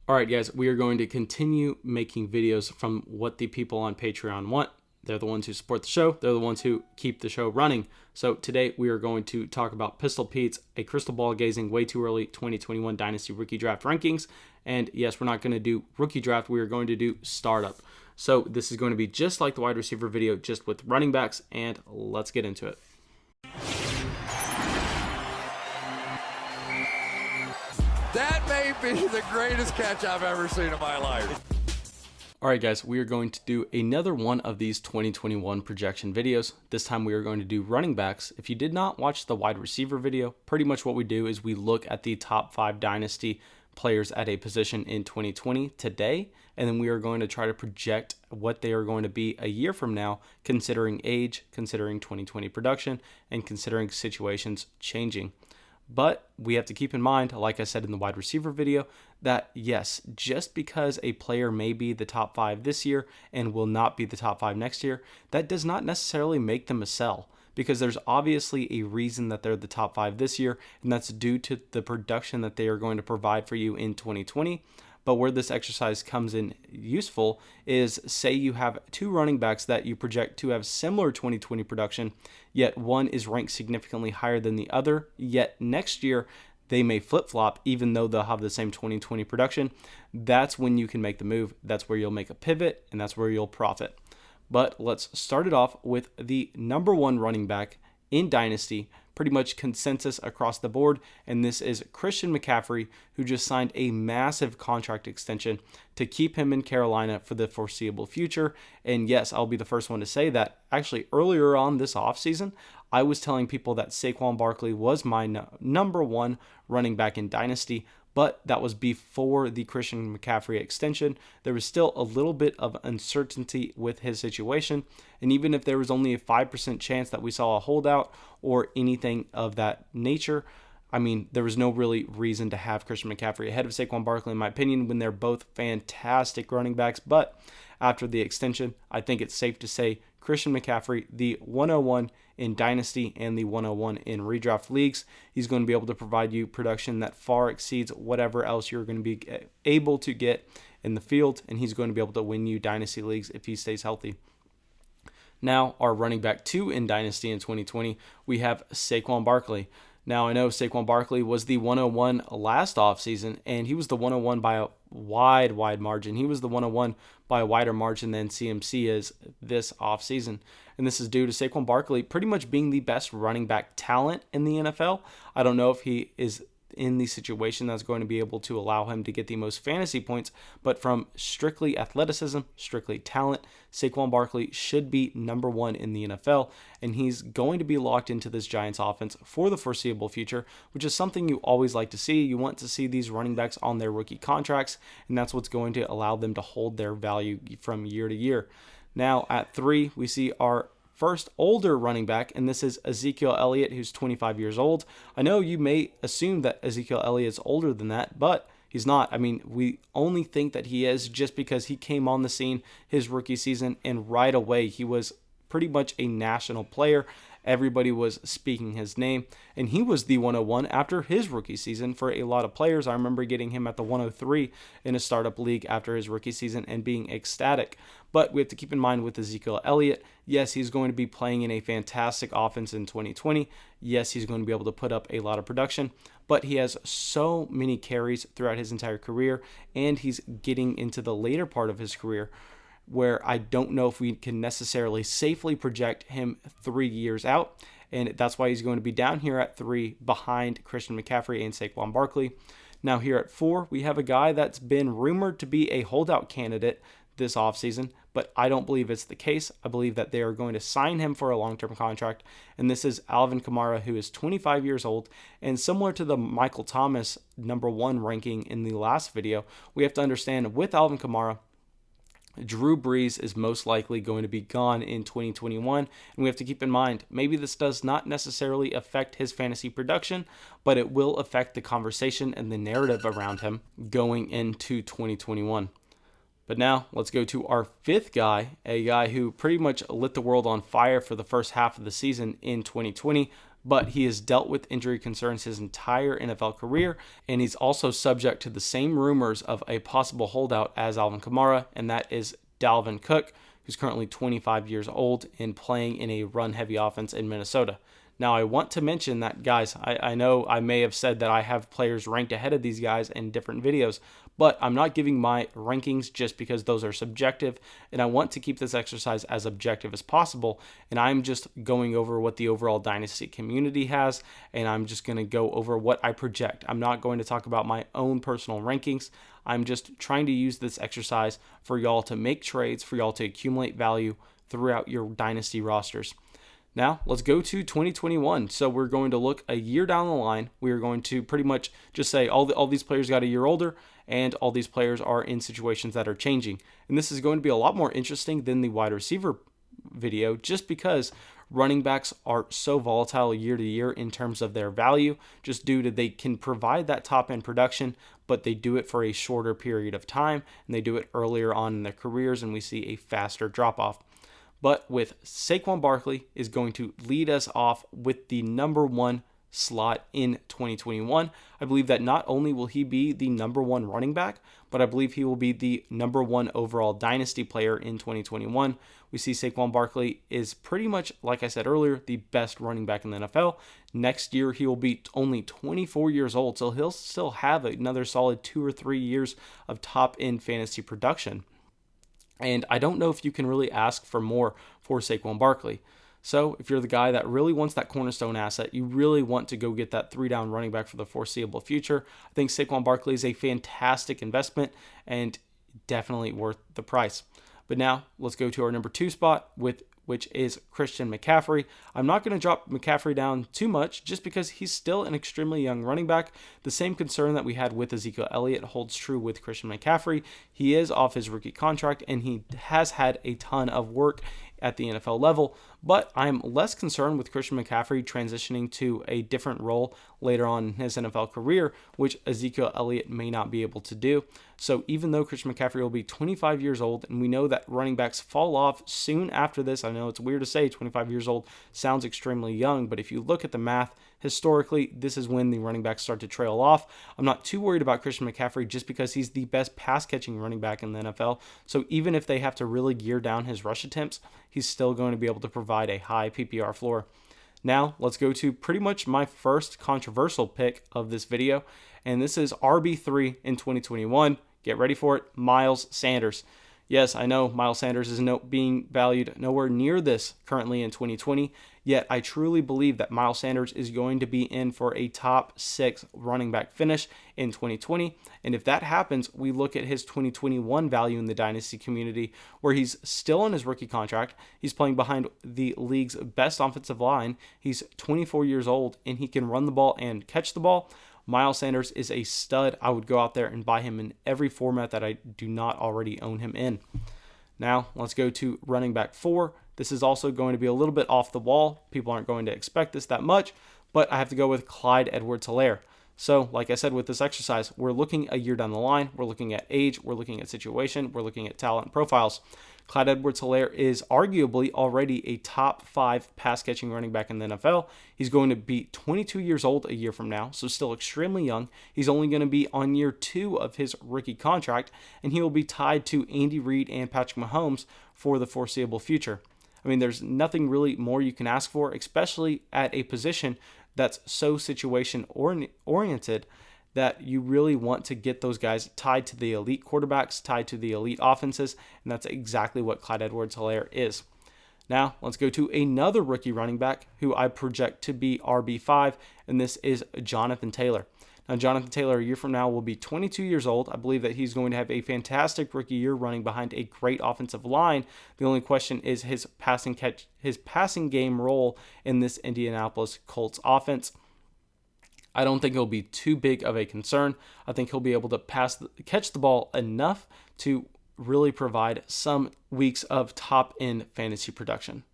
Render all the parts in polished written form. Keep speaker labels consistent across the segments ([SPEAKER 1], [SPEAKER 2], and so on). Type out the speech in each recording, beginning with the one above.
[SPEAKER 1] Alright guys, we are going to continue making videos from what the people on Patreon want. They're the ones who support the show. They're the ones who keep the show running. So today we are going to talk about Pistol Pete's A Crystal Ball Gazing Way Too Early 2021 Dynasty Rookie Draft Rankings. And yes, we're not going to do Rookie Draft. We are going to do Startup. So this is going to be just like the wide receiver video, just with running backs. And let's get into it.
[SPEAKER 2] That may be the greatest catch I've ever seen in my life.
[SPEAKER 1] Alright guys, we are going to do another one of these 2021 projection videos. This time we are going to do running backs. If you did not watch the wide receiver video, pretty much what we do is we look at the top 5 Dynasty players at a position in 2020 today, and then we are going to try to project what they are going to be a year from now, considering age, considering 2020 production, and considering situations changing. But we have to keep in mind, like I said in the wide receiver video, that yes, just because a player may be the top 5 this year and will not be the top 5 next year, that does not necessarily make them a sell, because there's obviously a reason that they're the top 5 this year, and that's due to the production that they are going to provide for you in 2020. But where this exercise comes in useful is, say you have 2 running backs that you project to have similar 2020 production, yet one is ranked significantly higher than the other, yet next year they may flip-flop even though they'll have the same 2020 production. That's when you can make the move. That's where you'll make a pivot, and that's where you'll profit. But let's start it off with the number 1 running back in Dynasty, pretty much consensus across the board, and this is Christian McCaffrey, who just signed a massive contract extension to keep him in Carolina for the foreseeable future. And yes, I'll be the first one to say that actually earlier on this offseason, I was telling people that Saquon Barkley was my number 1 running back in Dynasty, but that was before the Christian McCaffrey extension. There was still a little bit of uncertainty with his situation, and even if there was only a 5% chance that we saw a holdout or anything of that nature, I mean, there was no really reason to have Christian McCaffrey ahead of Saquon Barkley, in my opinion, when they're both fantastic running backs. But after the extension, I think it's safe to say Christian McCaffrey, the 101 in Dynasty and the 101 in redraft leagues. He's going to be able to provide you production that far exceeds whatever else you're going to be able to get in the field, and he's going to be able to win you Dynasty leagues if he stays healthy. Now, our running back 2 in Dynasty in 2020, we have Saquon Barkley. Now, I know Saquon Barkley was the 101 last offseason, and he was the 101 by a wide margin. He was the 101 by a wider margin than CMC is this offseason. And this is due to Saquon Barkley pretty much being the best running back talent in the NFL. I don't know if he is in the situation that's going to be able to allow him to get the most fantasy points, but from strictly athleticism, strictly talent, Saquon Barkley should be number 1 in the NFL, and he's going to be locked into this Giants offense for the foreseeable future, which is something you always like to see. You want to see these running backs on their rookie contracts, and that's what's going to allow them to hold their value from year to year. Now at 3, we see our first older running back, and this is Ezekiel Elliott, who's 25 years old. I know you may assume that Ezekiel Elliott's older than that, but he's not. I mean, we only think that he is just because he came on the scene his rookie season, and right away he was pretty much a national player. Everybody was speaking his name, and he was the 101 after his rookie season for a lot of players. I remember getting him at the 103 in a startup league after his rookie season and being ecstatic. But we have to keep in mind with Ezekiel Elliott, yes, he's going to be playing in a fantastic offense in 2020. Yes, he's going to be able to put up a lot of production, but he has so many carries throughout his entire career, and he's getting into the later part of his career where I don't know if we can necessarily safely project him 3 years out, and that's why he's going to be down here at 3 behind Christian McCaffrey and Saquon Barkley. Now here at 4, we have a guy that's been rumored to be a holdout candidate this offseason, but I don't believe it's the case. I believe that they are going to sign him for a long-term contract, and this is Alvin Kamara, who is 25 years old, and similar to the Michael Thomas number 1 ranking in the last video, we have to understand with Alvin Kamara, Drew Brees is most likely going to be gone in 2021, and we have to keep in mind, maybe this does not necessarily affect his fantasy production, but it will affect the conversation and the narrative around him going into 2021. But now let's go to our 5th guy, a guy who pretty much lit the world on fire for the first half of the season in 2020, but he has dealt with injury concerns his entire NFL career, and he's also subject to the same rumors of a possible holdout as Alvin Kamara, and that is Dalvin Cook, who's currently 25 years old and playing in a run-heavy offense in Minnesota. Now, I want to mention that, guys, I know I may have said that I have players ranked ahead of these guys in different videos, but I'm not giving my rankings just because those are subjective, and I want to keep this exercise as objective as possible, and I'm just going over what the overall Dynasty community has, and I'm just going to go over what I project. I'm not going to talk about my own personal rankings. I'm just trying to use this exercise for y'all to make trades, for y'all to accumulate value throughout your Dynasty rosters. Now, let's go to 2021. So we're going to look a year down the line. We are going to pretty much just say all these players got a year older, and all these players are in situations that are changing. And this is going to be a lot more interesting than the wide receiver video, just because running backs are so volatile year to year in terms of their value, just due to they can provide that top end production, but they do it for a shorter period of time, and they do it earlier on in their careers, and we see a faster drop off. But with Saquon Barkley is going to lead us off with the number one slot in 2021. I believe that not only will he be the number one running back, but I believe he will be the number one overall Dynasty player in 2021. We see Saquon Barkley is pretty much, like I said earlier, the best running back in the NFL. Next year, he will be only 24 years old, so he'll still have another solid 2 or 3 years of top-end fantasy production. And I don't know if you can really ask for more for Saquon Barkley. So if you're the guy that really wants that cornerstone asset, you really want to go get that 3-down running back for the foreseeable future, I think Saquon Barkley is a fantastic investment and definitely worth the price. But now let's go to our number 2 spot, which is Christian McCaffrey. I'm not going to drop McCaffrey down too much just because he's still an extremely young running back. The same concern that we had with Ezekiel Elliott holds true with Christian McCaffrey. He is off his rookie contract, and he has had a ton of work at the NFL level, but I'm less concerned with Christian McCaffrey transitioning to a different role later on in his NFL career, which Ezekiel Elliott may not be able to do. So even though Christian McCaffrey will be 25 years old, and we know that running backs fall off soon after this, I know it's weird to say 25 years old sounds extremely young, but if you look at the math, historically, this is when the running backs start to trail off. I'm not too worried about Christian McCaffrey just because he's the best pass-catching running back in the NFL. So even if they have to really gear down his rush attempts, he's still going to be able to provide a high PPR floor. Now, let's go to pretty much my first controversial pick of this video, and this is RB3 in 2021. Get ready for it, Myles Sanders. Yes, I know Myles Sanders is being valued nowhere near this currently in 2020, yet I truly believe that Myles Sanders is going to be in for a top 6 running back finish in 2020, and if that happens, we look at his 2021 value in the Dynasty community, where he's still on his rookie contract, he's playing behind the league's best offensive line, he's 24 years old, and he can run the ball and catch the ball. Myles Sanders is a stud. I would go out there and buy him in every format that I do not already own him in. Now, let's go to running back 4. This is also going to be a little bit off the wall. People aren't going to expect this that much, but I have to go with Clyde Edwards-Helaire. So, like I said with this exercise, we're looking a year down the line. We're looking at age. We're looking at situation. We're looking at talent profiles. Clyde Edwards-Helaire is arguably already a top 5 pass-catching running back in the NFL. He's going to be 22 years old a year from now, so still extremely young. He's only going to be on year 2 of his rookie contract, and he will be tied to Andy Reid and Patrick Mahomes for the foreseeable future. I mean, there's nothing really more you can ask for, especially at a position that's so situation-oriented that you really want to get those guys tied to the elite quarterbacks, tied to the elite offenses, and that's exactly what Clyde Edwards-Helaire is. Now, let's go to another rookie running back who I project to be RB5, and this is Jonathan Taylor. Now, Jonathan Taylor, a year from now, will be 22 years old. I believe that he's going to have a fantastic rookie year running behind a great offensive line. The only question is his passing game role in this Indianapolis Colts offense. I don't think he'll be too big of a concern. I think he'll be able to catch the ball enough to really provide some weeks of top-end fantasy production.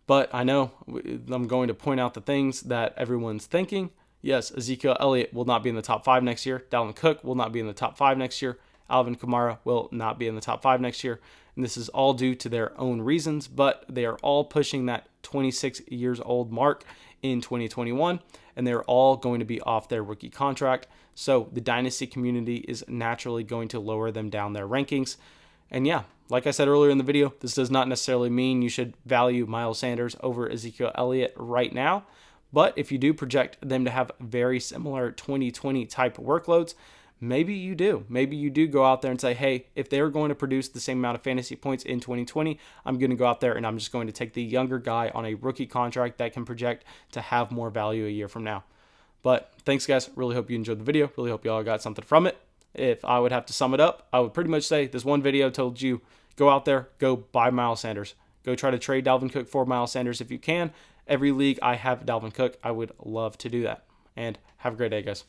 [SPEAKER 1] But I know I'm going to point out the things that everyone's thinking. Yes, Ezekiel Elliott will not be in the top 5 next year. Dalvin Cook will not be in the top 5 next year. Alvin Kamara will not be in the top 5 next year. And this is all due to their own reasons, but they are all pushing that 26 years old mark in 2021, and they're all going to be off their rookie contract. So the Dynasty community is naturally going to lower them down their rankings. And yeah, like I said earlier in the video, this does not necessarily mean you should value Myles Sanders over Ezekiel Elliott right now. But if you do project them to have very similar 2020 type workloads, maybe you do. Maybe you do go out there and say, hey, if they're going to produce the same amount of fantasy points in 2020, I'm going to go out there and I'm just going to take the younger guy on a rookie contract that can project to have more value a year from now. But thanks, guys. Really hope you enjoyed the video. Really hope you all got something from it. If I would have to sum it up, I would pretty much say this one video told you, go out there, go buy Myles Sanders. Go try to trade Dalvin Cook for Myles Sanders if you can. Every league I have Dalvin Cook. I would love to do that. And have a great day, guys.